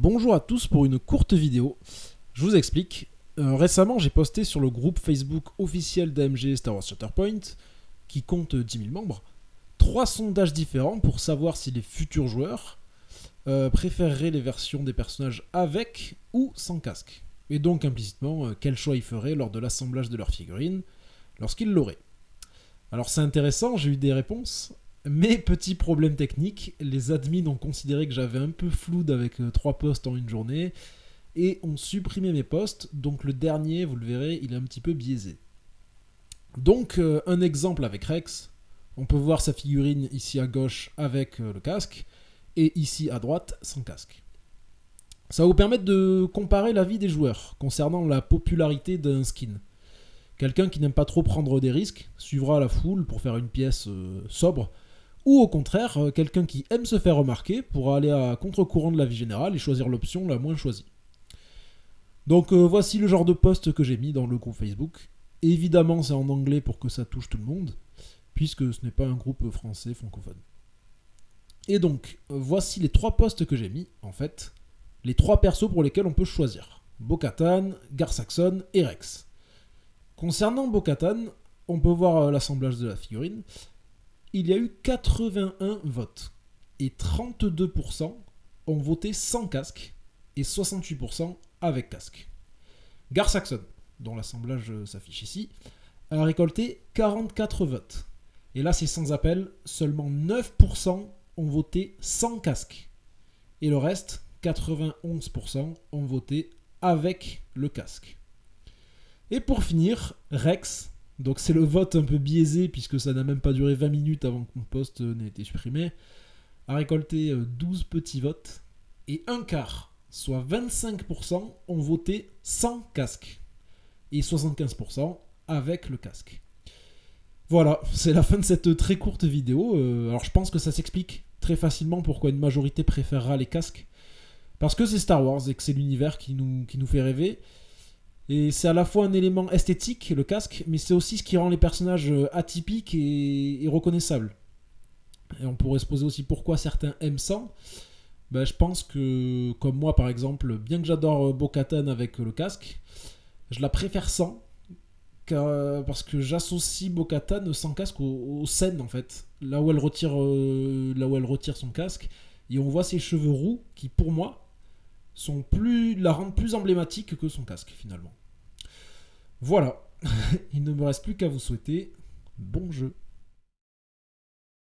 Bonjour à tous pour une courte vidéo. Je vous explique. Récemment, j'ai posté sur le groupe Facebook officiel d'AMG Star Wars Shatterpoint, qui compte 10 000 membres, 3 sondages différents pour savoir si les futurs joueurs préféreraient les versions des personnages avec ou sans casque. Et donc implicitement, quel choix ils feraient lors de l'assemblage de leur figurine lorsqu'ils l'auraient. Alors c'est intéressant, j'ai eu des réponses. Mais petit problème technique, les admins ont considéré que j'avais un peu floud avec 3 posts en une journée et ont supprimé mes posts, donc le dernier, vous le verrez, il est un petit peu biaisé. Donc un exemple avec Rex, on peut voir sa figurine ici à gauche avec le casque et ici à droite sans casque. Ça va vous permettre de comparer l'avis des joueurs concernant la popularité d'un skin. Quelqu'un qui n'aime pas trop prendre des risques suivra la foule pour faire une pièce sobre, ou au contraire, quelqu'un qui aime se faire remarquer pourra aller à contre-courant de la vie générale et choisir l'option la moins choisie. Donc voici le genre de post que j'ai mis dans le groupe Facebook. Évidemment, c'est en anglais pour que ça touche tout le monde, puisque ce n'est pas un groupe français francophone. Et donc, voici les 3 posts que j'ai mis, en fait, les 3 persos pour lesquels on peut choisir. Bo-Katan, Gar Saxon et Rex. Concernant Bo-Katan, on peut voir l'assemblage de la figurine. Il y a eu 81 votes et 32% ont voté sans casque et 68% avec casque. Gar Saxon, dont l'assemblage s'affiche ici, a récolté 44 votes. Et là c'est sans appel, seulement 9% ont voté sans casque. Et le reste, 91% ont voté avec le casque. Et pour finir, Rex. Donc c'est le vote un peu biaisé puisque ça n'a même pas duré 20 minutes avant que mon post n'ait été supprimé, a récolté 12 petits votes et un quart, soit 25%, ont voté sans casque et 75% avec le casque. Voilà, c'est la fin de cette très courte vidéo. Alors je pense que ça s'explique très facilement pourquoi une majorité préférera les casques. Parce que c'est Star Wars et que c'est l'univers qui nous fait rêver. Et c'est à la fois un élément esthétique, le casque, mais c'est aussi ce qui rend les personnages atypiques et reconnaissables. Et on pourrait se poser aussi pourquoi certains aiment sans. Ben, je pense que, comme moi par exemple, bien que j'adore Bo-Katan avec le casque, je la préfère sans, parce que j'associe Bo-Katan sans casque aux scènes en fait. Là où elle retire son casque, et on voit ses cheveux roux qui pour moi la rendent plus emblématique que son casque finalement. Voilà, il ne me reste plus qu'à vous souhaiter bon jeu.